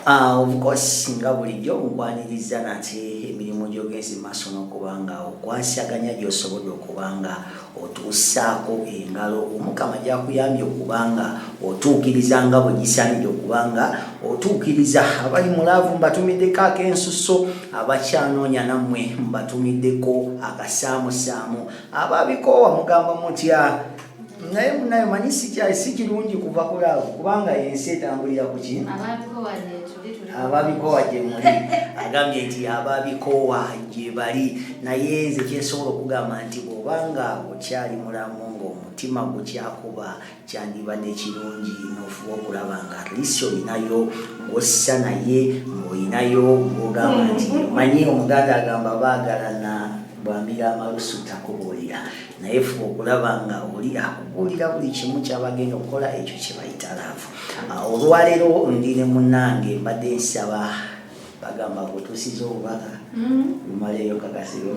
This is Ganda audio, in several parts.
Of course nga bulijjo nkwaniriza nate emirimu gy'ogenze maaso n'okubanga okwasaganya gy'osobodde okubanga otuusaako engalo Omukama gy'akuyambye okubanga otuukiriza nga bwe gisaanidde okubanga otuukiriza abali mu laavu mbatumiddeko ak'ensusso abakyanoonya nammwe mbatumiddeko akasaamusaamu ababikoowa mugamba mutya naye munayo manyi si kirungi kuva ku laavu kubanga ensi etambulira ku ki ababikoowa gye muli agambye nti ababikoowa gye bali naye nze kyensobola okugamba nti bw'obanga okyali mulamu ng'omutima gukyakuba kyandibadde kirungi n'ofuba okulaba nga atleast olinayo ng'ossa naye ng'olinayo ng'ogamba nti manyi omuganda agamba baagalana bwambira amalusu takubuulira naye fuba okulaba nga oli akubuulira buli kimu kyabagenda okukola ekyo kye bayita laavu. Olwaleero ndi ne munnange mbadde nsaba bagamba kutuusiza obubaka lumaleeyo kakasiro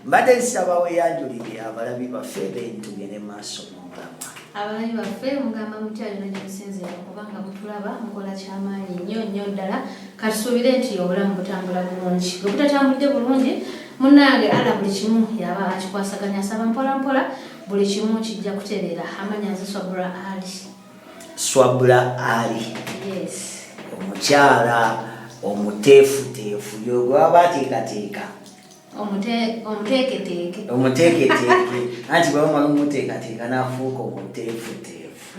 mbadde nsaba weyanjulire abalabi baffe then tugende maaso n'omulamwa. Abalabi baffe mugamba mukyalina gye musinzira kubanga mutulaba mukola kyamaanyi nnyo ddala katusuubire nti obulamu butambula bulungi. Bwe butatambulidde bulungi munnange ala buli kimu yaba akikwasaganya asaba mpola buli kimu kijja kutereera. Amanya nze Swabula Ali. Yes. Omukyala omuteefuteefu y'ogwa bateekateeka omuteeketeeke anti bwamala omuteekateeka n'afuuka omuteefuteefu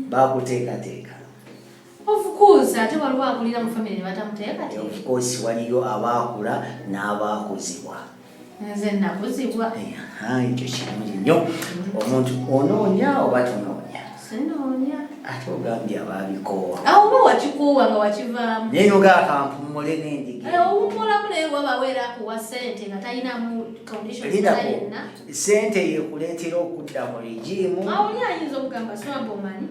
bakuteekateeka. Of course ate waliwo akulira mu famire batamuteekateeka. Of course waliyo abaakula n'abaakuzibwa. Nze nakuzibwa. Ekyo kirungi nnyo. Omuntu onoonya oba tonoonya? Sinoonya. Ate ogambye ababikoowa. Oba wakikoowa nga wakivaamu. Naye nogaa kampumule n'endiga. Owummulamu naye waba weerakuwa ssente nga talinamu conditions yenna. Ssente yekuleetera okudda mu regimu. Oli ayinza okugamba swaba omanyi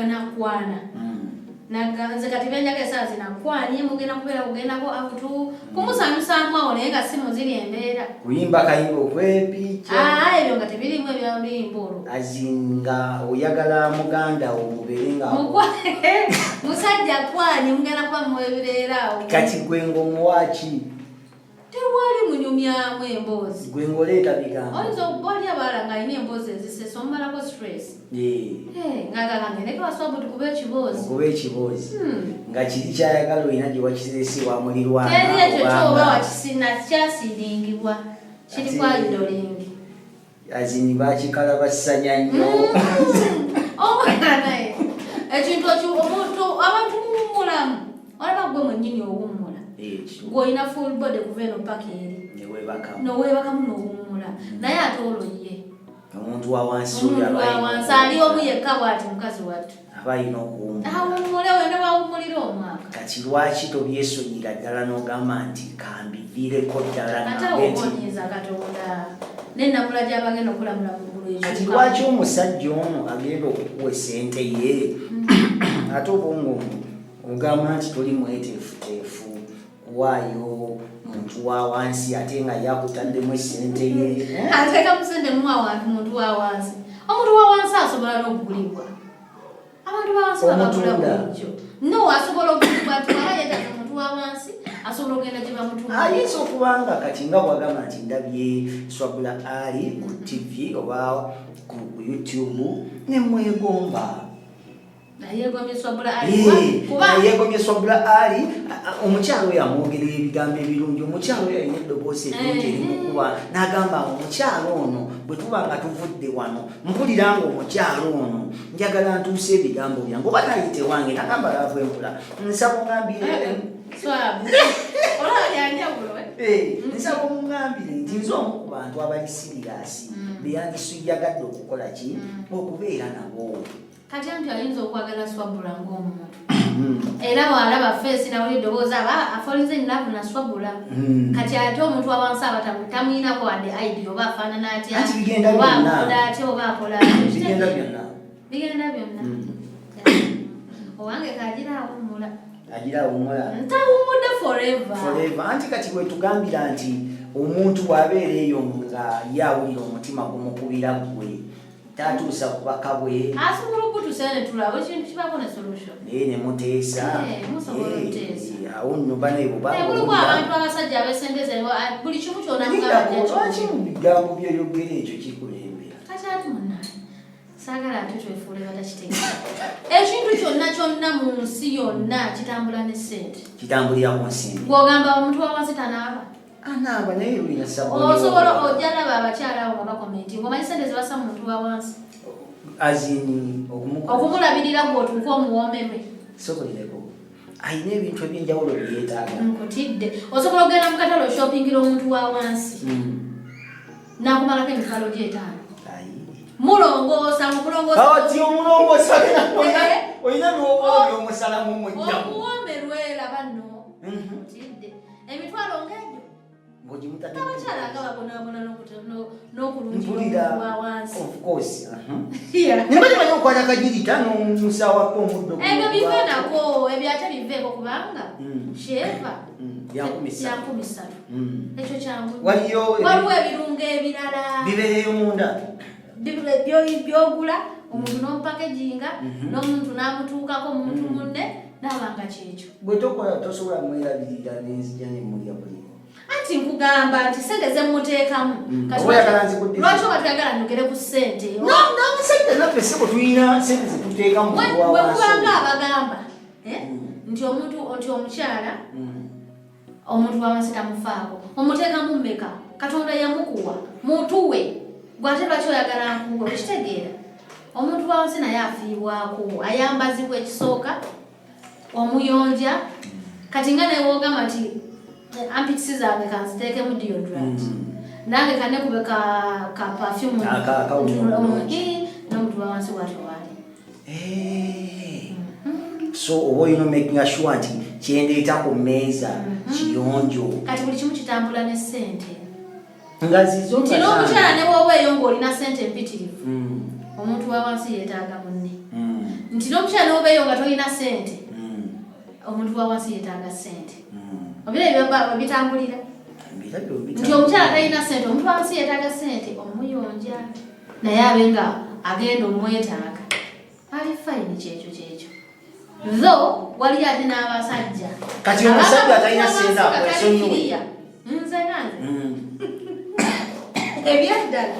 nakwana naganze kati benjaga esaawa zinakwanye mugenda kubeera kugendako akutu kumusanyusamu awo naye nga simu ziri embeera kuyimba kayimba okwepica ebyo nga tebirimu ebyalimbolo azinga oyagala muganda omubere nga musajja kwanye mugenda kuba muwebireera awo kati gwe ng'omuwaaki tewali munyumyamu emboozi gwe ng'oleeta bigambo oyinza okubali abaala ng'alina emboozi ezisesa omumalako stress ng'agakangeneka wasobola tukuba ekiboozi nga kiri kyayagala olina gye wakizesiwa mulirwana teri ekyo kyoba wakisina kyasiringibwa kiri kwalidolingi azini bakikala basanya nnyo omwana naye ekintu omuntu abantu muwummulamu olaba gwe mwennyini owummula gw'olina full body kuva eno paka eri noweebakamu n'owummula naye ate olwoye omuntu wa wansi ali omu yekka bw'ati mukazi wattu aba alina okuwummula awummule wene wawummulira omwaka kati lwaki tobyesonyiira ddala n'ogamba nti kambiviireko ddala ate obonyiza Katonda n'ennamula gy'abagenda okulamula mu ggulu ekyo kati lwaki omusajja ono agenda okukuwa essente ye ate obwongo ogamba nti toli mweteefuteefu kuwaayo muntu wa wansi ate nga yakutaddemu essente ye ateeka musente muwawantu muntu wa wansi omuntu wa wansi asobola n'okugulibwa abantu ba wansi babagula bulijjo no asobola okugulibwa tuwalayeetaka omuntu wa wansi asobola okugenda gye bamutuma ayinza okubanga kati nga bwagamba nti ndabye Swabula Ali ku TV oba ku YouTube nemwegomba yeegomye Swabula Ali omukyalo oyo amwogerera ebigambo ebirungi omukyalo oyo alina eddoboozi eddungi erimukuba n'agamba omukyalo ono bwe tuba nga tuvudde wano mpulira nga omukyalo ono njagala ntuuse ebigambo byange oba nayite wange nagamba laavu empula nsaba ongambire nsaba omungambire nti nze omu ku bantu abali siriyasi beyandisiyagadde okukola ki okubeera nabo kati anti ayinza okwagala Swabula ng'omuntu era bw'alaba feesi nawulira eddoboozi aba afolize nnavu na Swabula kati ate omuntu awansi aba tamuyinako wadde ID oba afaanana atya oba akola atya oba akola bigenda byonna owange kagira awummula ntawummudde forever anti kati bwe tugambira nti omuntu bw'abeera eyo nga ye awulira omutima gumukubira gwe tatuusa kubaka bwe asobola okutuusa ne tulaba ekintu kibaako ne solution naye ne muteesa musobola okuteesa awo nno banaebo kuliko abantu abasajja abesendeze buli kimu kyonna lwaki mu bigambo byoyogera ekyo kikulembera kati ati munnange saagala ate twefuule batakitegeera ekintu kyonna mu nsi yonna kitambula ne ssente kitambulira ku nsimbi gw'ogamba omuntu wa wansi tanaaba anaaba naye olina sabuni osobola ojja laba abakyala abo nga bakomenti ng'omanyi ssente zibasa mu muntu wa wansi azini okumulabirira gw'otuuka omuwoomerwe sobolireko ayina ebintu ebyenjawulo byetaaga nkutidde osobola okugenda mu katale oshopingira omuntu wa wansi n'akumalako emitwalo gy'etaano mulongoosa ati omulongoosa olina n'obwobyo omusalamu mujjamu omuwoomerwe laba nno nkutidde emitwalo ng'egyo abakyala nga babonaabona n'okulungira omuntu wa wansi nimanyimanyi okwata kagirita n'omusawako omuddo ebyo bive nako ebyo ate biveeko kubanga sheeva yankumi ssatu ekyo kyangu waliwo ebirungo ebirala bibeereyo munda byogula omuntu n'omupakeginga n'omuntu n'amutuukako omuntu munne n'abanga kyekyo bwe tokola tosobola mwerabirira n'enzija nemulya buliwo anti nkugamba nti sente zemuteekamu lwaki oba tuyagala nyogere ku ssente namusajja naffe sebo tulina sente zetuteekamu bwekubanga abagamba nti omukyala omuntu wawansi tamufaako omuteekamu mmeka katonda yamukuwa mutuwe gwate lwaki oyagala nkuwe okitegeera omuntu wawansi naye afiibwako ayambazibwa ekisooka omuyonja kati nga newoogamba nti ampitisi zange kanziteekemu deodorant nange kanekube ka perfume n'omuntu wawansi watewali so oba olina making sure nti kyendeeta ku mmeeza kiyonjo kati buli kimu kitambula ne ssente nga zizo nti n'omukyala ne bw'oba eyo ng'olina ssente empitirivu omuntu wawansi yeetaaga munne nti n'omukyala ne bw'oba eyo nga tolina ssente omuntu wawansi yeetaaga ssente obira ebyo bitambulira nti omukyala talina ssente omuntu wawansi yeetaaga ssente omuyonja naye abe nga agenda omwetaaga ali fayini kyekyo tho wali ate n'abasajja kati omusajja atalina ssente akwesonyiwe nze nanze ebyaddala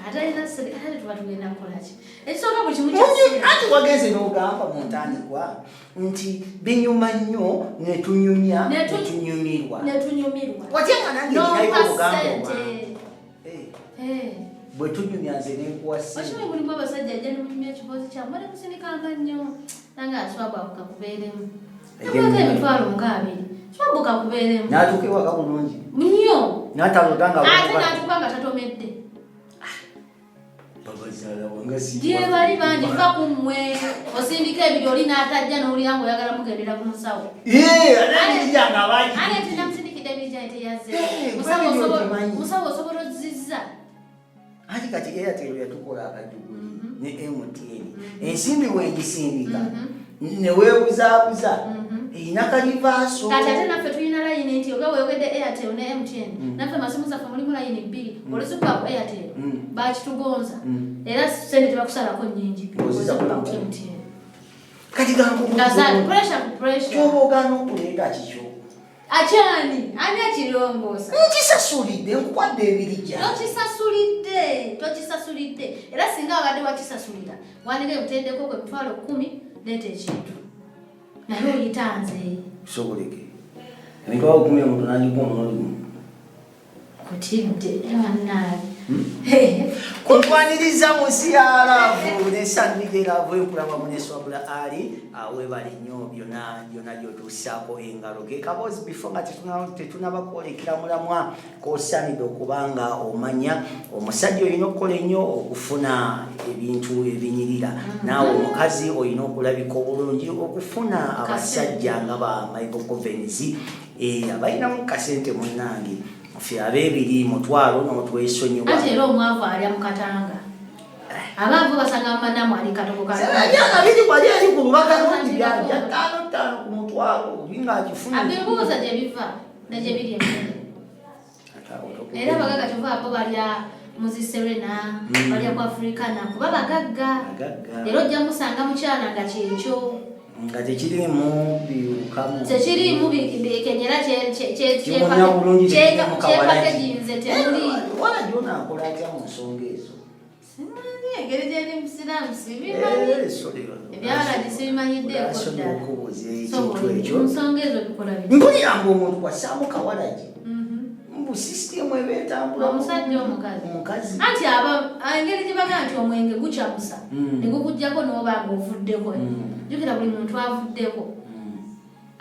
atalina ssente ate tuba tugenda kukolaki ekisooka buli kimu ati wagenze n'ogamba mu ntandikwa nti binyuma nnyo netunyumya netunyumirwa watyanga nange ninayo obugamba bwe tunyumya nze nenkuwa ssente okimanyi mulimu abasajja ajja nemunyumya ekiboozi kyamu bale musinikanga nnyo nange aswabu kakubeeremu nakwata emitwalo 20 swabu kakubeeremu n'atuuka ewaka bulungi nnyo n'atalotanga ate n'atuuka nga tatomedde gye bali bangi va ku mmwe osindika ebiri oli n'atajja n'olira nga oyagala mugendera ku musawo ane tinamusindikidde ebirija eteyazze musawo osobola ozizza ati kati Airtel yatukola akajuguli ne MTN ensimbi wengisindika neweebuzaabuza erina kalivaaso kati ate naffe tulina layini nti oga weewedde Airtel ne MTN naffe masimu zaffe mulimu layini 2 oluzikuba ku Airtel bakitugonza era sente tebakusalako nnyingi MTN kati kyoba ogaana okuleeta kikyo akyani ani akirongoosa nkisasulidde nkukwadde ebirija tokisasulidde era singa abadde wakisasulira wandika ebutendeko gwe emitwalo 10 leeta ekintu naye oyitanze soboleke emitwalo 10 omuntu n'agikuwa omulimu kutidde ewannaabi kuntwaniriza mu nsi ya Arabu nesandika eravu enkulamu muneswabula ali awebale nnyo byonna gyotuusaako engalo ge kaboozi bifo nga tetunabakwolekera mulamwa kosaanidde okubanga omanya omusajja olina okukola ennyo okufuna ebintu ebinyirira naawe omukazi olina okulabika obulungi okufuna abasajja nga ba Michael Covens abalinamu kasente munnange ffe ab'ebiri mutwalo n'otwesonyiwa ate era omwavu alya mu katanga abaavu basanga mumanamu ali katokojanga biri wali ali ku lubaka lundi bya 5 ku mutwalo binga akifuna abibuuza gye biva ne gye biri emmere era abagaga kyova abo balya muziserena balya ku Africana kuba bagagga era ojja musanga mukyala nga kyekyo nga tekirimu biwukamu tekirimu kenyera kyepakeginze temuli wala gyona akola atya mu nsonga ezo simanyi engeri gyeri musiraamu sibimanyi ebyawalagi sibimanyiddeeko ddala nsonga ezo bikola mpuliranga omuntu kwassaamu kawalagi mu sisitemu eba etambula omusajja omukazi anti engeri gye bagaa nti omwenge gukyamusa ne gukujjako n'obanga ovuddeko jjukira buli muntu avuddeko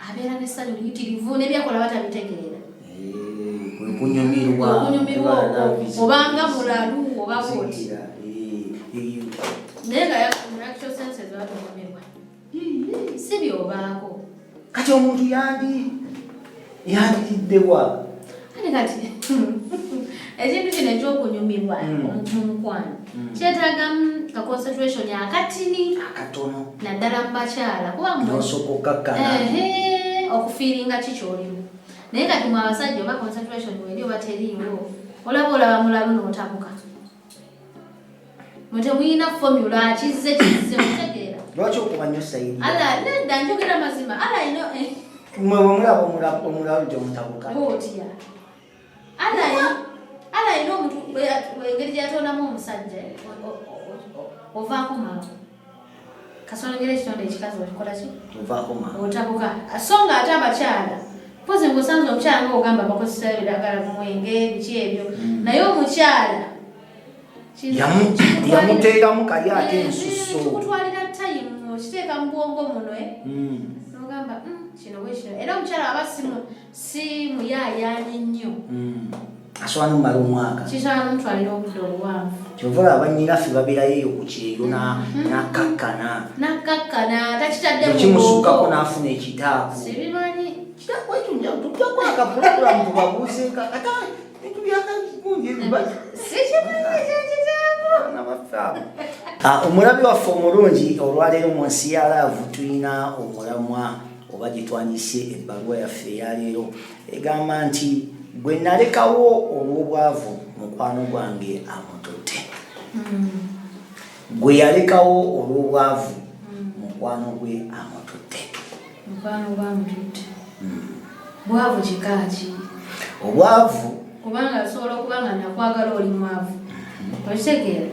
abeera n'essanyu liyitirivu n'ebyakola batabitegeera kunyumirwa obanga mulalu oba booti naye nga actual sense ezatonyumirwa si byobaako kati omuntu yandiriddewa kati ekintu kino ekyokunyumirwa mu mukwano kyetaaga ka concentration akatini akatono naddala mu bakyala kubaosokokakkana okufiiringa kikyolimu naye kati mu abasajja oba concentration weri oba teriiwo olaba mulalu n'otabuka mutemuyina formula kizze mutegeera lwaki okuba nnyo sayidi nedda njogera mazima ino mulaba omulalu gyomutabuka bootya ina omuntu engeri gyatonamu omusajja ovaako mangu kasonogera ekitonde ekikazi okikola ki otabuka so nga ate abakyala mpozi ngaosanze omukyala nga ogamba bakozesa ebiragala mu mwenge biki ebyo naye omukyala yamuteekamu kali ate ensuso kikutwalira tayimu okiteeka mu bwongo muno nogamba kino bwekino era omukyala aba si muyaayaani nnyo asobola nomala omwaka kisobola nomutwalira obudde obuwanvu kyova abanyinaffe babeerayo eyo ku kyeyo nakakkana takitaddeukimusukako n'afuna ekitaapu sibimanyi tujjako akapulogulamu tubabuuzenga ate bintu byakagungi omulabi waffe omulungi olwaleero mu nsi ya laavu tulina omulamwa oba gyetwandise ebbaluwa yaffe eyaleero egamba nti gwe nalekawo olw'obwavu mukwano gwange amututte gwe yalekawo olw'obwavu mukwano gwe amututte bwavu kikaaki obwavu kubanga asobola okubanga nakwagala oli mwavu okitegeera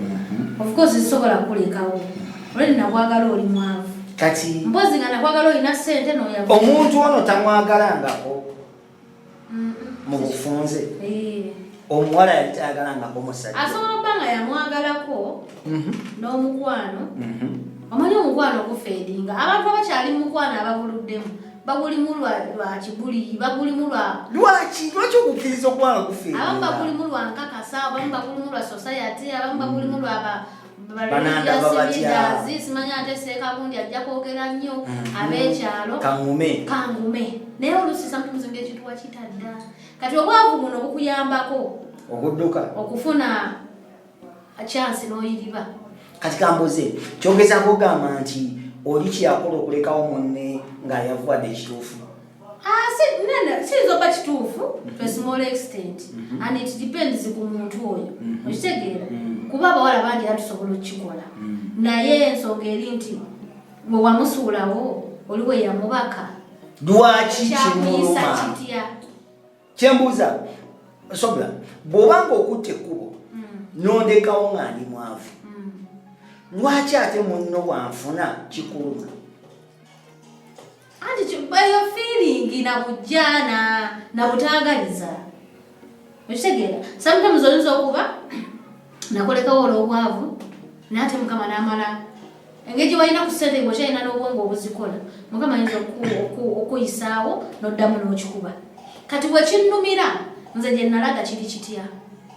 of course sisobola kulekawo olwedi nakwagala oli mwavu kati mpozi nga nakwagala olina ssente noyava omuntu ono tamwagalangako mu bufunze omuwala yali tayagalangako musajja asobola okuba nga yamwagalako n'omukwano omanyi omukwano ogufeedinga abantu abakyali mu mukwano ababuluddemu bagulimu lwa kibuli bagulimu lwaki okukkiriza okuba nga gufeedinga abamu bagulimu lwa nkakasa abamu bagulimu lwa society abamu bagulimu lwa simanya ate seekagundi ajja kwogera nnyo ab'ekyalo kangume naye oluusi sometimes ng'ekintu wakitadda kati obwavu buno bukuyambako okudduka okufuna chance n'oyiriba kati kambuze kyogezako ogamba nti oli kyakola okulekawo munne ng'ayavuwadde ekituufu kiyinza oba kituufu to a small extent and it depends ku muntu oyo okitegeera kuba abawala bangi era tusobola okukikola naye ensonga eri nti bwe wamusuulawo oli we yamubaka lwaki kimuluma kitya kyembuuza sobla bw'obanga okutta ekkubo n'ondekawo ng'ali mwavu lwaki ate munno bwanfuna kikuluma anti eyo feeling nabujjana nabutaagaliza okitegeera sometimes oyinza okuba nakolekawo olw'obwavu naye ate mukama n'amala engeri gye walina ku ssente bwekyalina n'obwongo obuzikola mukama ayinza okuyisaawo n'oddamu n'okikuba kati bwe kinnumira nze gye nalaga kiri kitya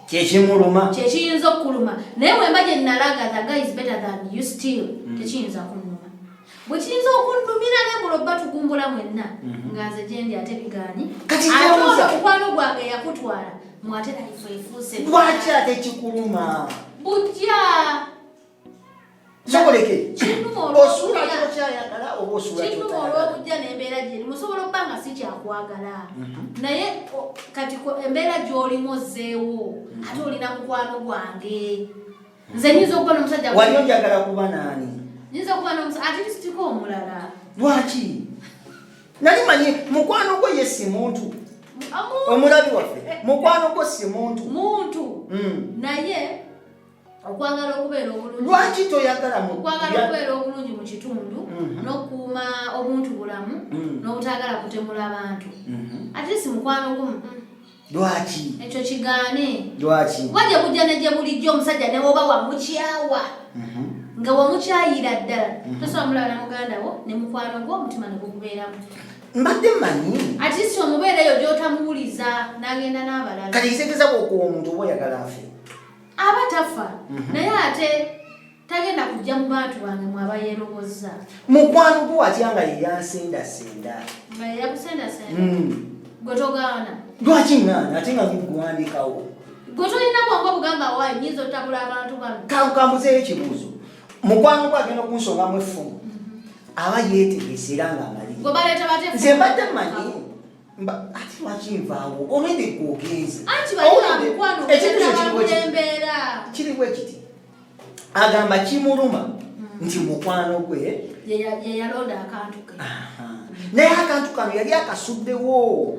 kyekimuluma kyekiyinza okukuluma naye bwemba gye nalaga the guy is better than you still tekiyinza kunnuma bwe kiyinza okunnumira nebulobba tugumbula mwenna nga nze gyendi ate bigaanyi ate ono mukwano gwange yakutwala mwate naife efuuse lwaki ate kikuluma bujja sokoleke kinnuma osuula kyokyayagala oba osuula olw'obujja n'embeera gyeri musobola okuba nga si kyakwagala naye kati embeera gy'olimu ozzeewo ate olina mukwano gwange nze nyinza okuba n'omusajja wali onjagala kuba naani nyinza okuba n'omusajja ate lisitiko omulala lwaki nali manyi mukwano gwe ye si muntu omulabi waffe mukwano gwe si muntu naye okwagala okubeera obulungi lwaki toyagala okwagala okubeera obulungi mu kitundu n'okukuuma obuntu bulamu n'obutagala kutemula abantu ate si mukwano gumu lwaki ekyo kigaane lwaki wajja bujja ne gye bulijjo omusajja ne woba wamukyawa nga wamukyayira ddala tosobola mulaba na muganda wo ne mukwano gwo omutima ne gukubeeramu mbadde manyi ati si omubeera eyo gy'otamuwuliza n'agenda n'abalala kati kiseegeza bwokuwa omuntu oba oyagala afe aba tafa naye ate tagenda kujja mu bantu bange mwaba yeerobozza mukwano gwe watya nga yeyansendasenda nga yeyakusendasenda gwe togaana lwaki ngaana ate nga guguwandikawo gwe tolina bwongo bugamba waayi nyinza otabula abantu bano kambuzeeyo ekibuuzo mukwano gwe agenda okunsongamu effumu aba yeetegese era nga amali gwe baleeta bate nze mbadde mmanyi ati lwaki nvaawo olwende gwogenze anti balina mukwano embeera kiri bwe kiti agamba kimuluma nti mukwano gwe yeyalonda akantu ke naye akantu kano yali akasuddewo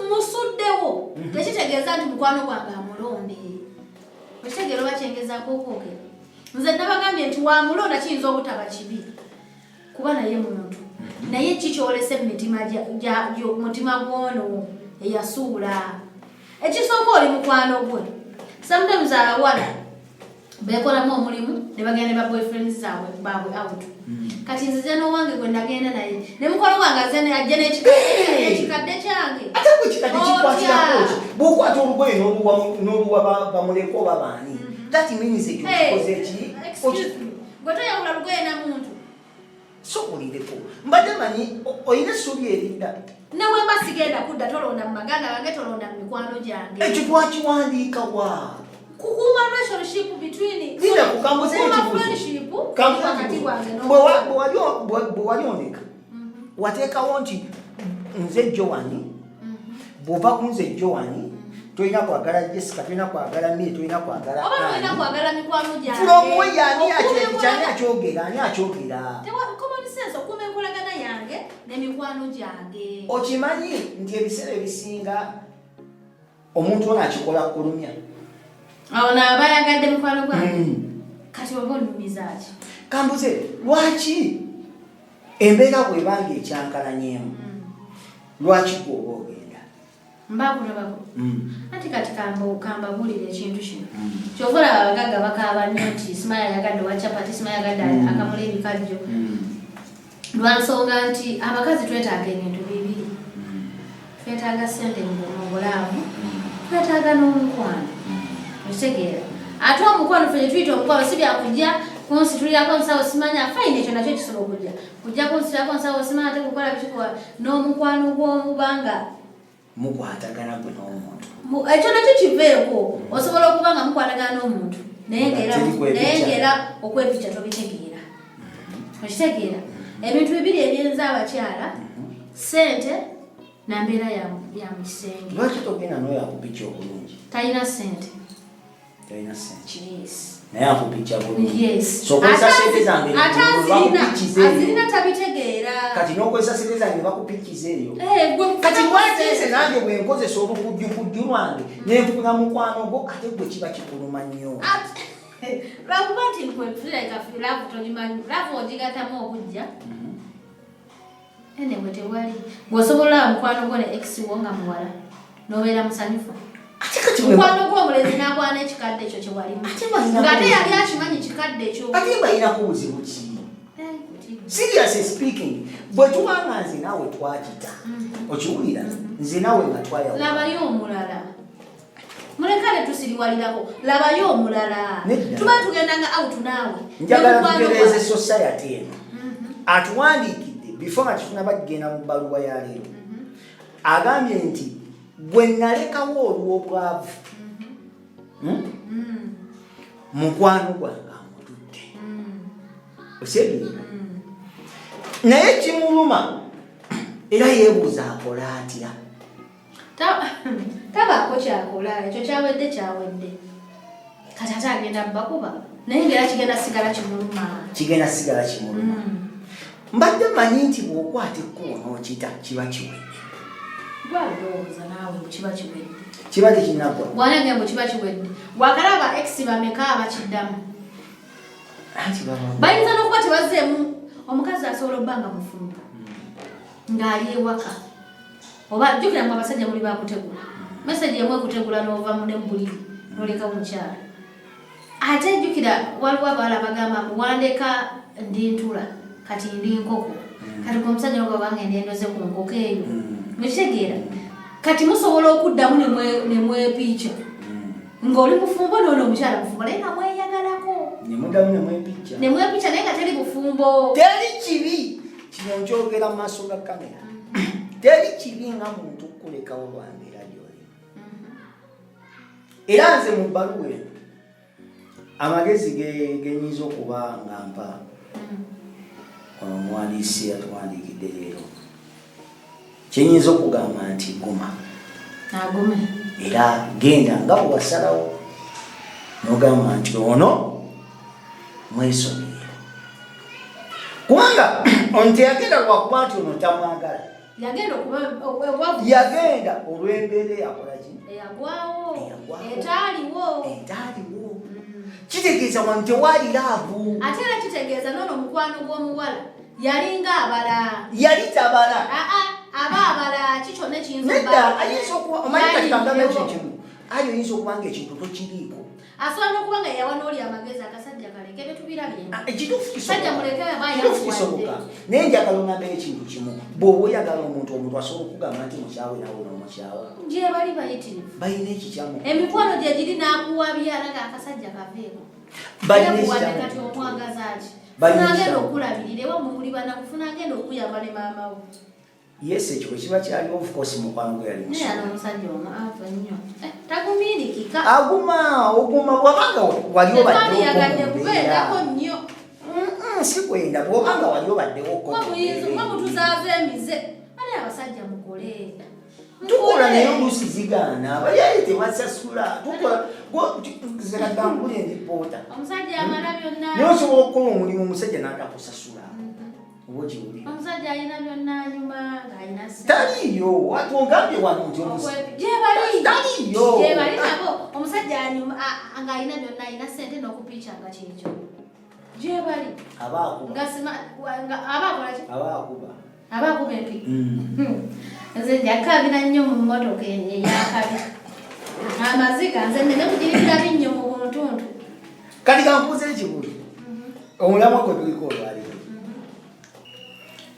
musuddewo tekitegeeza nti mukwano gwange amulonde ekitegeero bakyengezaako okwogera nze nabagambye nti wamulonda kiyinza obutaba kibi kuba naye muntu naye kikyolesa mutima gwono eyasuula ekisooka oli mukwano gwe sometimes abawala bekolamu omulimu ne bagenda ne baboyfriends baabwe out kati nzize n'owange gwe ndagenda naye ne mukwano gwange azene ajja n'ekikadde kyange ate gwe kikadde kikwatirakoki bw'okwata olugoye n'oluwa bamuleko oba baani that means ekyo kikoze ki gwe toyawula lugoye na muntu sokulireko mbadde manyi olina essuubi eridda newe mba sigenda kudda tolonda mu maganda gange tolonda mu mikwano gyange ekyo twakiwandiika wa kukuuma relationship between lina kukambuza ekibuzo bwe wali ondeka wateekawo nti nze Joani bw'ova ku nze Joani tolina kwagala Jessica tolina kwagala Mary tolina kwagala oba tolina kwagala mikwano gyange from where ani akyogera common sense okuuma enkolagana yange ne mikwano gyange okimanyi nti ebiseera ebisinga omuntu ono akikola kulumya awo naaba yagadde mikwano gwange kati oba olumizaaki kambuze lwaki embeera bw'ebanga ekyankalanyemu lwaki gwoba ogenda mbakulabako anti kati kambabulira ekintu kino kyova olaba abagagga bakaaba nnyo nti simaya yagadde wa capati simaya yagadde akamula ebikajjo lwansonga nti abakazi twetaaga ebintu bibiri twetaaga ssente mu bulaamu twetaaga n'omukwano okitegeera ate omukwano ffe tuyita omukwano si byakujja kunsitulirako nsawo simanya fayina ekyo nakyo kisobola okujja kujja kunsitirako nsawo simanya ate kukola bikikuwa n'omukwano gw'omubanga mukwatagana gwe n'omuntu ekyo nakyo kiveeko osobola okuba nga mukwatagana n'omuntu naye ng'era okwepica tobitegeera okitegeera ebintu bibiri ebyenza abakyala ssente nambeera ya mu kisenge lwaki togenda n'oyo akupica obulungi talina ssente naye akupica bulungi sokozesa sente zange azirina tabitegeera kati n'okozesa sente zange bakupikiza eyo kati lwakinze nange bwe nkozesa olukujjukujju lwange nenfuna mukwano gwo ate gwe kiba kikuluma nnyo lwakuba nti nkwefilavu tolimanyi lavu ogigatamu obujja enewe tewali ng'osobola mukwano gwo ne ex wo nga muwala n'obeera musanyufu mukwano gw'omulenzi n'agwana ekikadde ekyo kyewalimu ng'ate yali akimanyi kikadde ekyo ate balinaku buzibu ki seriously speaking bwe tubanga nze naawe twakita okiwulira nze naawe nga twayawo labayo omulala mulekale tusiriwalirako labayo omulala tuba tugendanga out naawe njagala tugereze society eno atuwandiikidde before nga kifuna bagenda mu bbaluwa ya leero agambye nti gwe nalekawo olw'obwavu mukwano gwange amutudde osebiira naye kimuluma era yeebuuza akola atya tabaako kyakola ekyo kyawedde kati ate agenda bakuba naye ngera kigenda sigala kimuluma mbadde manyi nti bw'okwata ekkubo n'okita kiba kiwedde gwalowooza naawe kiba kiwedde kiba tekinagwa bwanage mbu kiba kiwedde bwakalaba ex bameka abakiddamu bayinza n'okuba tebazzeemu omukazi asobola obbanga mufumbo ng'ali ewaka oba jjukira mu abasajja muli bakutegula meseji emu ekutegula n'ova mu nembuliri n'oleka omukyala ate jjukira waliwo abawala bagamba muwandeka ndi ntula kati ndi nkoko kati ku omusajja nogabanga endendoze ku nkoko eyo mukitegeera kati musobola okuddamu nemwepiica ng'oli mufumbo noono omukyala mufumbo naye nga mweyagalako nemwepiica naye nga teri bufumbo teri kibi kino nkyogera mu maaso ga kamera teri kibi nga muntu kulekawo lwambeera gyoli era nze mu bbaluwa eno amagezi genyinza okuba nga mpa omuwandiisi yatuwandiikidde leero kyenyinza okugamba nti guma era genda nga bwewasalawo n'ogamba nti ono mwesomere kubanga ono teyagenda lwakuba nti ono tamwagala yagenda olw'embeera eyakolaki etaaliwo kitegeeza wano tewali laavu ate era kitegeeza noono mukwano gw'omuwala yalinga abala yali tabala aba abala kikyo nekiyinza nedda ayinza okuba omanyi kati kagamba ekyo kimu ayo oyinza okuba nga ekintu tokiriiko asobola n'okuba nga yawa n'oli amagezi akasajja kaleke betubirabyemu kisoboka naye njagala onambayo ekintu kimu bw'oba oyagala omuntu asobola okugamba nti mukyawe nawe n'omukyawa gye bali bayitirivu balina ekikyamu emikwano gye giri n'akuwabya naga akasajja kaveeko kati omwagaza ki funagenda okulabirira ewa mukuli banakufuna agenda okuyamba ne maama we yes ekyo kiba kyaliwo of course mukwano gwe yali naye ano omusajja omuava nnyo tagumiirikika oguma bwabanga wali obaddeyagadde kubeerako nnyo si kwenda bwobanga wali obaddewo mutuzaaza emize ali abasajja mukole tukola naye oluusi zigaana abayali tebasasula zeradangula endipoota omusajja amala byonna naye osobola okukola omulimu omusajja n'atakusasula oba okiwulira omusajja alina byonna anyuma ng'alina taliyo watongambye wano nti gyebali nabo omusajja anyuma ng'alina byonna alina ssente n'okupiica nga kyekyo gyebali abaakuba empi nze njakabira nnyo mu mmotoka eyakabi amaziga nze nene kugirikira binnyo mu buntuntu kati kankuuza ekibuuzo omulamwa gwe tuliko olwaliro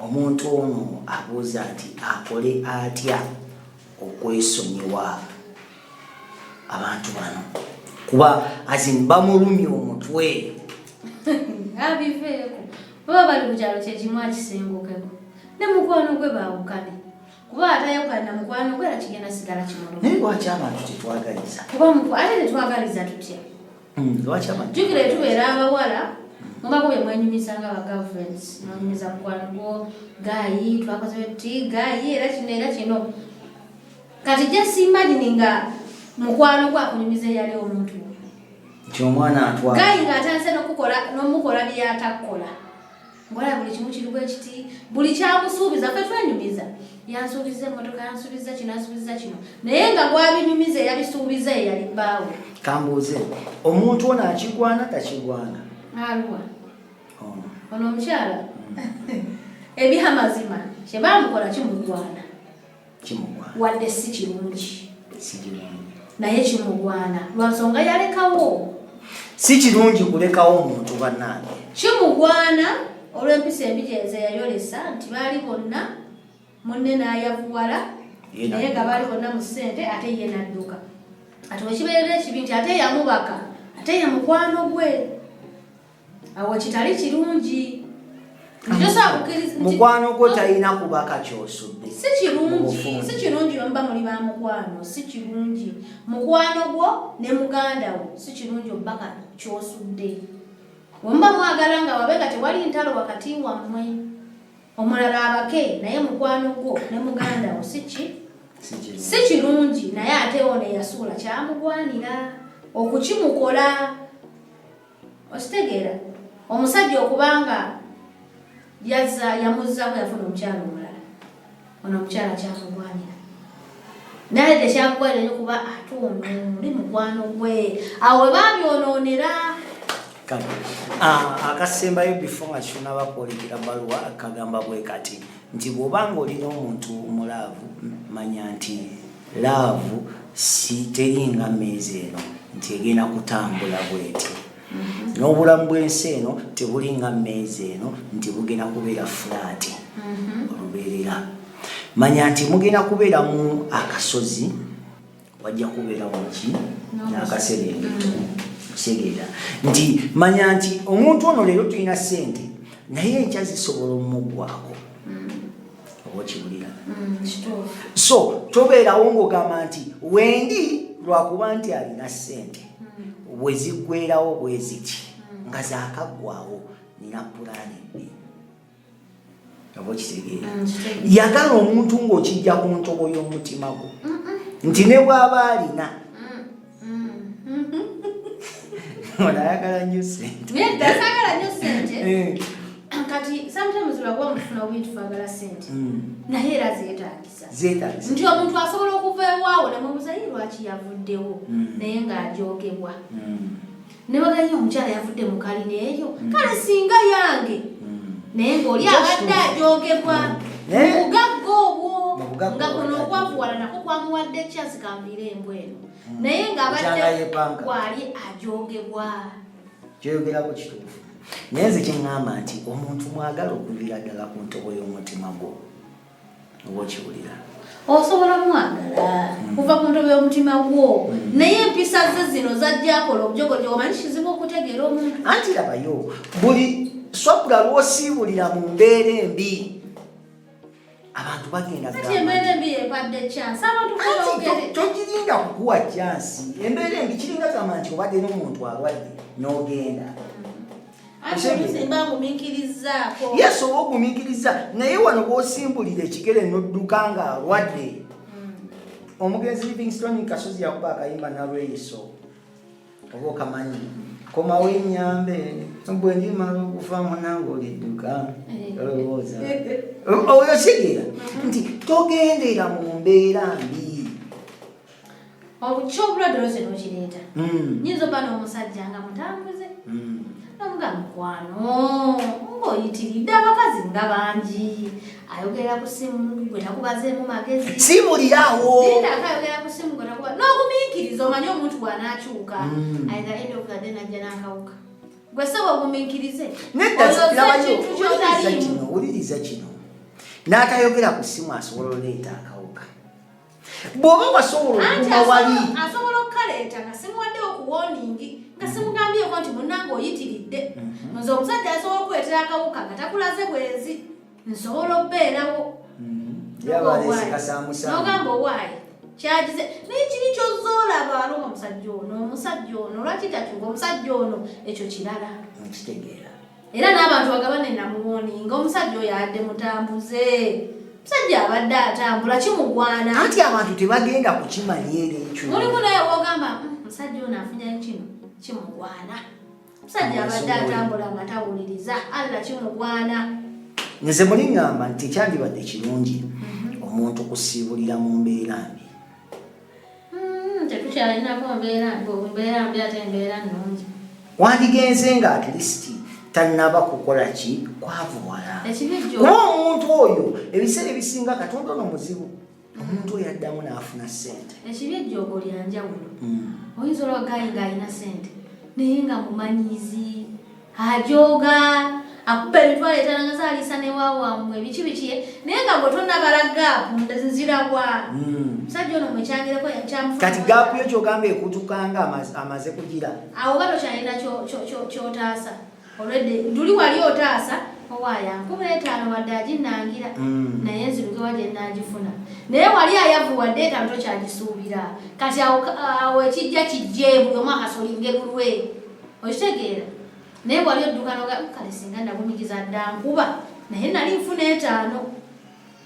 omuntu ono abuuza nti akole atya okwesonyiwa abantu bano kuba bamulumya omutwe abiveeko baba bali ku kyalo kyekimu akisengukeko ne mukwano gwe baawukane kuba atayawukane na mukwano gwe era kigenda sigala kimuluma naye lwaki abantu tetwagaliza ate tetwagaliza tutya jjukira tubeera abawala mubako bye mwenyumiza nga abagavumenti nonyumiza mukwano gwo gayi twakoze ti gayi era kino kati just imagine nga mukwano gwe akunyumiza eyali omuntu kyomwana atwala gayi ng'atandise n'omukola byatakola ngola buli kimu kiri bwe kiti buli kyamusuubiza fe twenyumiza yansuubiza emmotoka yansuubiza kino yansuubiza kino naye nga gwabinyumiza eyabisuubiza eyali bbaawe kambuuze omuntu ono akigwana takigwana aluwa ono omukyala ebyamazima kyebamukola kimugwana wadde si kirungi naye kimugwana lwansonga yalekawo si kirungi kulekawo omuntu bannange kimugwana olw'empisa embi ze yayolesa nti baali bonna munne n'ayavuwala naye nga baali bonna mu ssente ate ye n'adduka ati wekibeerera ekibi nti ate yamubaka ate ye mukwano gwe awo kitali kirungi mukwano gwo talina kubaka kyosudde si kirungi omuba muli ba mukwano si kirungi mukwano gwo ne muganda wo si kirungi obubaka kyosudde omuba mwagala nga wabega tewali ntalo wakati wammwe omulala abake naye mukwano gwo ne muganda wo si kirungi naye ate ono eyasuula kyamugwanira okukimukola okitegeera omusajja okubanga yamuzzaako yafuna omukyala omulala ono omukyala kyamugwanira naye tekyamugwanira nyo kuba ate ono oli mukwano gwe awo we babyonoonera. Akasembayo before nga kitunabakwolekerera baluwa kagamba bwe kati nti bw'obanga olina omuntu mulaavu manya nti laavu si teringa mmeezi eno nti egenda kutambula bweti n'obulamu bw'ensi eno tebulinga mmeezi eno nti bugenda kubeera fulaati olubeerera. Manya nti mugenda kubeera mu akasozi wajja kubeera muki n'akaserengeta kitegeera nti manya nti omuntu ono leero tulina ssente naye enkya zisobola omumuggwako oba okiwulira. So tobeerawo ng'ogamba nti wendi lwakuba nti alina ssente bwe ziggwerawo bwe ziti nga zaakaggwawo nina pulaani ebbi oba okitegeera. Yagala omuntu ng'okijja ku ntobo y'omutima gwo nti ne bw'aba alina ayagala nnyo ssente. Kati sometimes lwakuba mufuna obintu twagala ssente naye era zeetaagisa nti omuntu asobola okuva ewaawo nemubuuza ye lwaki yavuddewo naye ng'ajoogebwa ne baganye omukyala yavudde mu kalina eyo kale singa yange naye ng'oli abadde ajoogebwa mu bugagga obwo nga kuno okwavuwala nako kwamuwadde chance kambiire embw eno naye ng'abadde gwali ajoogebwa. Kyoyogerako kituufu naye nze kyeŋŋamba nti omuntu mwagala okuviira ddala ku ntobo y'omutima gwo oba okiwulira osobola mwagala kuva ku ntobo y'omutima gwo naye empisa ze zino zajjaakola obujogojo omanyi kizibu okutegeera omuntu. Anti labayo buli swapula lw'osiibulira mu mbeera embi abantu bagenda embeera embi yepadde chance abantu togirinda kukuwa chansi. Embeera embi kiringa gamba nti obadde n'omuntu alwadde n'ogenda yes oba ogumiikiriza naye wano bw'osimbulira ekigere n'odduka ng'alwadde. Omugenzi Livingstone Kasozi yakuba akayimba nalweyiso oba okamanyi komawo ennyambe bwe ndimala okufa munange olidduka olowooza oyo kitegeera nti togendera mu mbeera mbi. Kyobulwadde olwose n'okireeta nyinza oba n'omusajja nga mutambuze nomuga mukwano ng'oyitiridde abakazi nga bangi ayogera ku simu gwe takubazeemu magezi siimulirawo ayogera ku simu gwe takuba n'ogumiikiriza omanye omuntu bw'anaakyuka ayina end of the day najja n'akawuka gwe saba ogumiikirize owuliriza kino n'atayogera ku simu asobola oleeta akawuka bw'oba wasobola okuma wali asobola okukaleeta nga simuwaddewo ku warning nga simugambyeko nti munnange oyitiridde nze omusajja asobola okuleetera akawuka nga takulaze bwezi nsobola obbeerawo n'ogamba owaayi kyagize naye kiri ky'ozoolaba aloma omusajja ono lwaki takyuka omusajja ono ekyo kirala nkitegeera era n'abantu bagabane namuwoninga omusajja oyo adde mutambuze omusajja abadde atambula kimugwana anti abantu tebagenda kukimanyiera ekyo mulimu naye wogamba omusajja ono afunyayo kino kimugwana omusajja abadde atambula nga tawuliriza alla kimugwana. Nze muli ngamba nti kyandibadde kirungi omuntu kusiibulira mu mbeera mbi. Tetukyalinako mbeera mbi ate embeera nnungi. Wandigenze nga at least tannaba kukola ki kwavuwala. Kuba omuntu oyo ebiseera ebisinga Katonda ono muzibu omuntu oyo addamu n'afuna ssente. Ekibi ejjoogo lya njawulo. Oyinza olwagayi ng'alina ssente naye nga mumanyizi ajooga akuba emitwalo etaano nga zaalisa newaawamwe biki naye nga bwe tonnabala gaapu nzirabwa omusajja ono mwekyangireko yakyamufa kati gaapu yo kyogamba ekutukanga amaze kugira awo ba tokyalina kyotaasa olwedde nduli wali otaasa owaaya 15 wadde aginnangira naye nzirukewa gye nnaagifuna naye wali ayavuwadde etaano tokyagisuubira kati awo ekijja kijje buli omu akasolinga lulwe okitegeera naye wali odduka noga kale singa ndagumikiza dda nkuba naye nali nfuna 5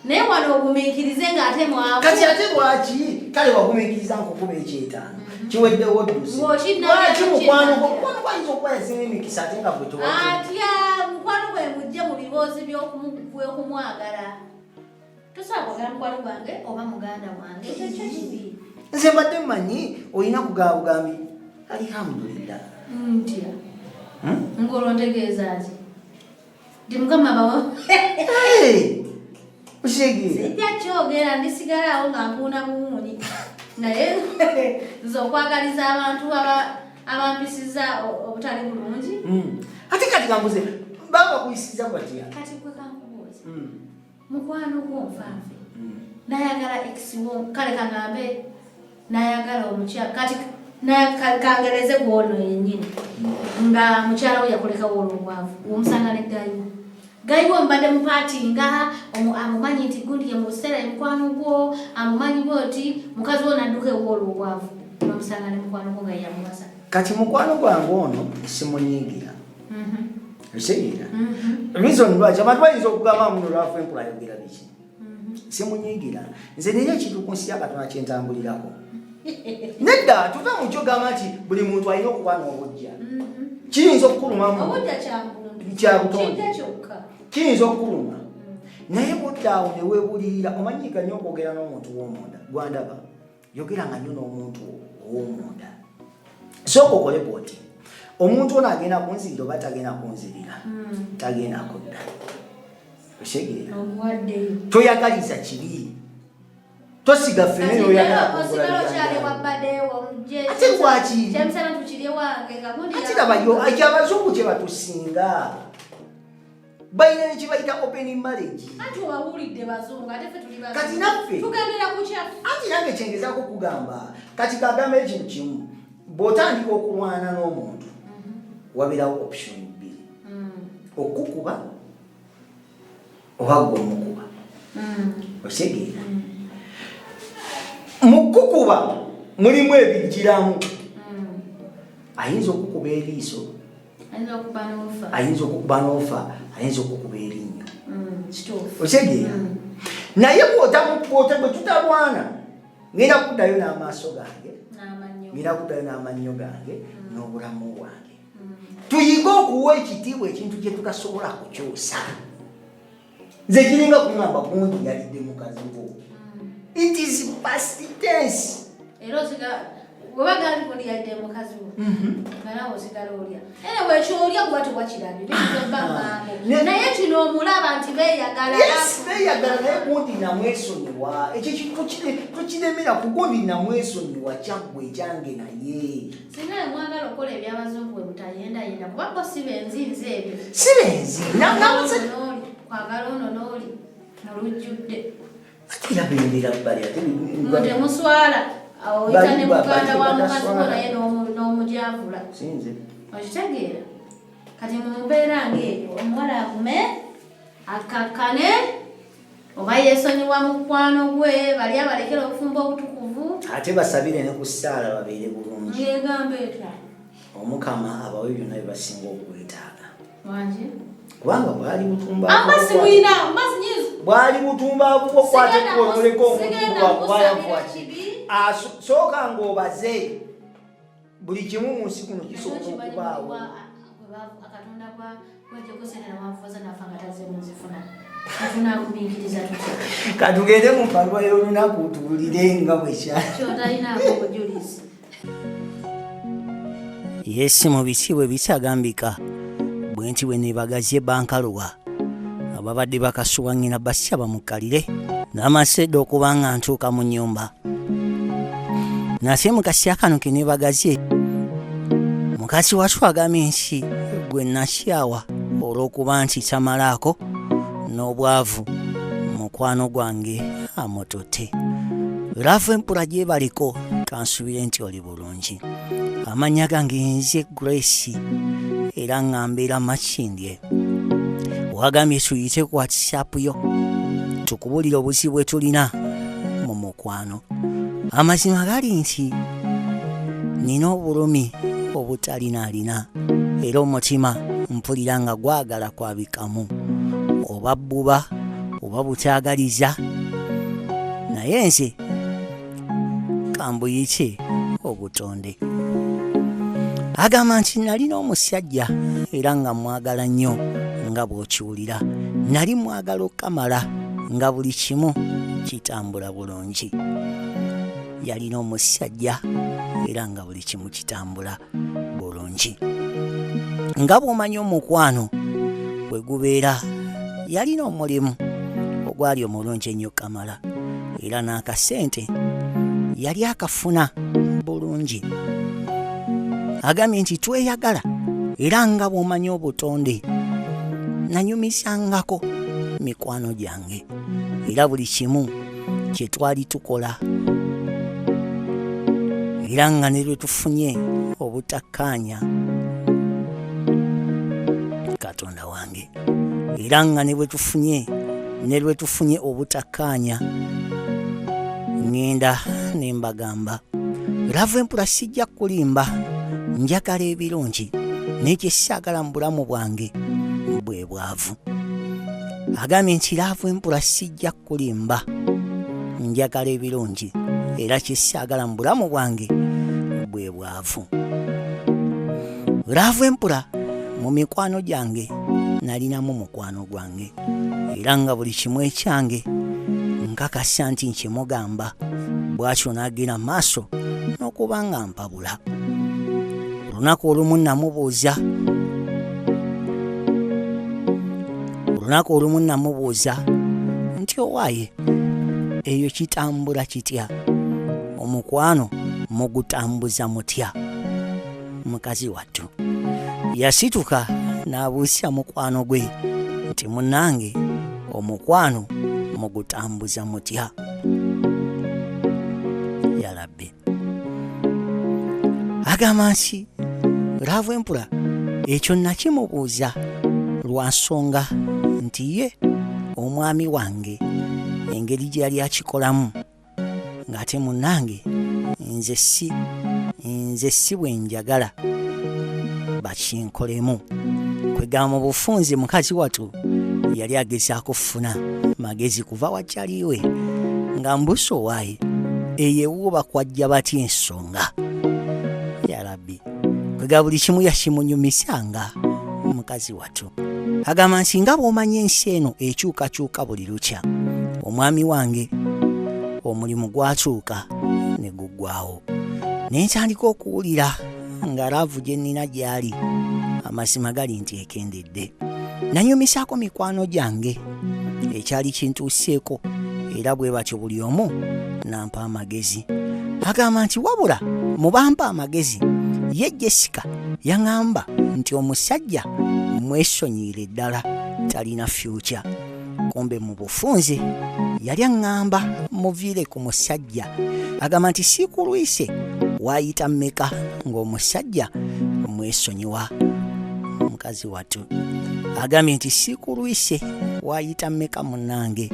naye wano ogumiikirize ng'ate mwavu kati ate lwaki kale wagumiikiriza nkukuba ekyetaano kiweddewo ddusi lwaki mukwano gwayinza okuba yasinga emikisa ate nga gwe atya mukwano gwe mujje mu biboozi by'okumwagala tosobola kwagala mukwano gwange oba muganda wange ekyo kyo kibi nze mbadde mmanyi olina kugaba bugambi alhamdulillah ntya ng'olontegeeza ki ndi mukama bawo sijja kyogera ndisigalawo nga mpuuna buwuuni naye nze okwagaliza abantu abampisiza obutali bulungi ate kati kambuze baba kuyisiza batya kati kwe kankubuuza mukwano gwonfanfe nayagala ekiwo kale kagambe nayagala omukyala kati kangereze gwono yennyini nga mukyala we yakolekawo olwobwavu omusanga ne gayiwo mbadde mupatinga amumanyi nti gundi ye mu buseera mukwano gwo amumanyi bwoti mukazi wo nadduka ewoolwa obwavu nomusanga ne mukwano gwo nga yamuwasa kati mukwano gwange ono simunyiigira okitegera reason lwaki abantu bayinza okugamba muno lwafu enkula ayogera biki simunyiigira nze naye ekintu ku nsi yakatona kyentambulirako nedda tuva mu kyogamba nti buli muntu alina okuba n'obujja kiyinza okukulumamu obujja kyabutonde kiyinza okukuluma naye bw'oddaawo ne weebulirira omanyiika nnyo okwogera n'omuntu w'omunda gwandaba yogeranga nnyo n'omuntu ow'omunda sooka okole bwoti omuntu ono agenda kunzirira oba tagenda kunzirira tagenda kudda osegeera toyagaliza kibi tosiga ffene noyagala ate lwaki ate labayo akyabazungu kye batusinga balina nekibayita opening marriage kati naffe anti nange kyengezaako okugamba kati kagambe ekintu kimu bw'otandika okulwana n'omuntu wabeerawo option 2 okukuba oba gwe omukuba osegeera mu kukuba mulimu ebijjiramu ayinza okukuba eriiso ayinza okukuba n'ofa ayinza okukuba erinnyo osegeera naye bwe tutalwana ngenda kuddayo n'amaaso gange ngenda kuddayo n'amannyo gange n'obulamu bwange tuyiga okuwa ekitiibwa ekintu kye tutasobola kukyusa nze kiringa kungamba gundi yalidde mukazi wo it is past tense webagali kundi yalidde mukazi wo nganawo osigala olya ewe kyolya gwa tewakirabi bizobamange naye kino omulaba nti beeyagala naye gundi namwesonyiwa ekyo tukiremera ku gundi namwesonyiwa kyaggwe ekyange naye singa mwagala okukola ebyabazungu bwe mutayendayenda kubako si benzinze ebyo si benzi kwagala ono n'oli nolujjudde ate yabendera bbali ate temuswala oyita ne muganda wa mukazi wo naye n'omujavula sinze okitegeera kati mumbeera ng'ebyo omuwala akume akakkane oba yeesonyiwa mukwano gwe bali abalekera okufumba obutukuvu ate basabire ne ku ssaala babeere bulungi ngegamba etya omukama abawe byonna bye basinga okwetaaga wangi kubanga bwali bwali butumbavu bwokwateko oleka omuntu wakubayavuwaki sooka ng'obaze buli kimu mu nsi kuno kisobola okubaawo katugende mu mbalwa y'olunaku tuwulire nga bwekyali yesi mu biki bwe bikyagambika bwe nti bwe neebagazi ebbankaluwa ababadde bakasuwaŋŋina basya bamukalire n'amasedde okuba nga ntuuka mu nnyumba nate mu kasya kano ke neebagazi mukazi watu agambye nti gwe nasyawa olw'okuba nti tamalaako n'obwavu mukwano gwange amututte laavu empula gyebaliko kansubire nti oli bulungi amannya gange nze Grace era nga mbeera makindye wagambye tuyite ku WhatsApp yo tukubulira obuzibu bwe tulina mu mukwano amazima gali nti nina obulumi obutalina alina era omutima mpulira nga gwagala kwabikamu oba oba bbuba oba butaagaliza naye nze kambuyite obutonde. Agamba nti nalina omusajja era nga mwagala nnyo nga bw'okiwulira. Nali mwagala okamala nga buli kimu kitambula bulungi. Yalina omusajja era nga buli kimu kitambula bulungi. Nga bw'omanyi omukwano bwe gubeera, yalina omulimu ogwali omulungi ennyo kamala era n'akasente yali akafuna bulungi. Agambye nti tweyagala era nga bw'omanyi obutonde nanyumisangako mikwano gyange era buli kimu kye twali tukola era nga ne lwe tufunye obutakkaanya Katonda wange era nga ne lwe tufunye obutakkaanya ngenda ne mbagamba lava empula sijja kulimba, njagala ebirungi n'ekye saagala mu bulamu bwange bwe bwavu. Agambye nti lava empula sijja kulimba, njagala ebirungi era kye saagala mu bulamu bwange bwe bwavu. Lava empula mu mikwano gyange nalinamu mukwano gwange era nga buli kimu ekyange nkakasa nti nkimugamba, bw'atyo n'agenda maaso n'okuba nga mpabula. Olunaku olumu namubuuza nti owaaye eyo kitambula kitya, omukwano mugutambuza mutya? Mukazi wattu yasituka n'abuusa mukwano gwe nti munange omukwano mugutambuza mutya? Yalabbe agamba nti lava empula ekyo nakimubuuza lwa nsonga nti ye omwami wange engeri gye yali akikolamu ng'ate munange nze si bwe njagala bakinkolemu. Kwegamba mu bufunze mukazi wattu yali agezaako kufuna magezi kuva wakyaliwe nga mbuso waaye eyewuuba kwajja batya ensonga. Yalabbi kwegamba buli kimu yakimunyumisanga mukazi wattu. Agamba nti nga bw'omanya ensi eno ekyukakyuka buli lukya, omwami wange omulimu gwatuuka ne guggwawo. Ne ntandika okuwulira nga laavu gye nnina gy'ali amazima gali nti ekendedde. Nanyumisaako mikwano gyange ekyali kintuuseeko era bwe batyo buli omu nampa amagezi. Agamba nti wabula mu bampa amagezi ye Jessica yaŋŋamba nti omusajja mwesonyiire ddala talina future. Kumbe mu bufunze yali aŋŋamba muviire ku musajja. Agamba nti siikulwise waayita mmeka ng'omusajja mwesonyiwa. Mukazi wattu agambye nti siikulwise waayita mmeka munnange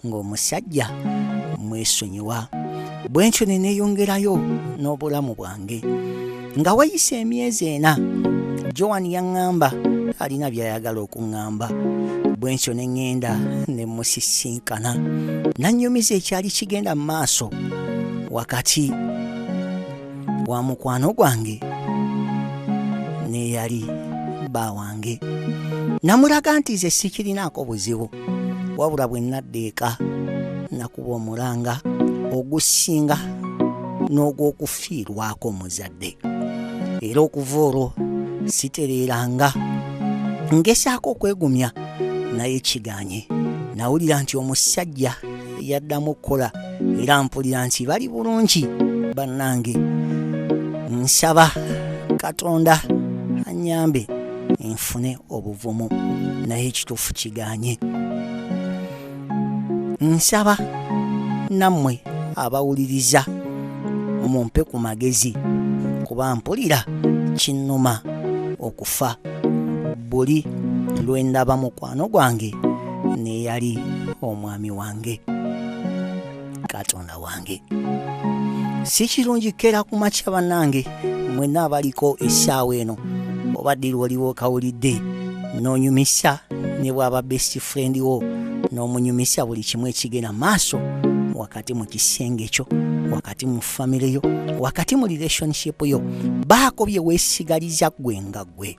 ng'omusajja mwesonyiwa. Bwe ntyo ne neeyongerayo n'obulamu bwange. Nga wayise emyezi 4 Joan yaŋŋamba alina by'ayagala okuŋŋamba. Bwe ntyo ne ŋŋenda ne musisinkana. Nannyumiza ekyali kigenda mu maaso wakati wa mukwano gwange ne yali bba wange. Namulaga nti ze sikirinaako buzibu, wabula bwe nadda eka nakuba omulanga ogusinga n'ogw'okufiirwako muzadde. Era okuva olwo sitereeranga ngesaako okwegumya naye kiganye. Nawulira nti omusajja yaddamu okukola era mpulira nti bali bulungi bannange. Nsaba Katonda annyambe nfune obuvumu naye ekituufu kiganye. Nsaba nammwe abawuliriza mumpe ku magezi kuba mpulira kinnuma okufa buli lwe ndaba mukwano gwange ne yali omwami wange. Katonda wange si kirungi kera ku makya bannange mwenna abaliko essaawa eno obadde waliwo kawulidde n'onyumisa ne bwaba best friend wo n'omunyumisa buli kimu ekigenda maaso wakati mu kisenge kyo, wakati mu family yo, wakati mu relationship yo, baako bye weesigaliza gwe nga gwe.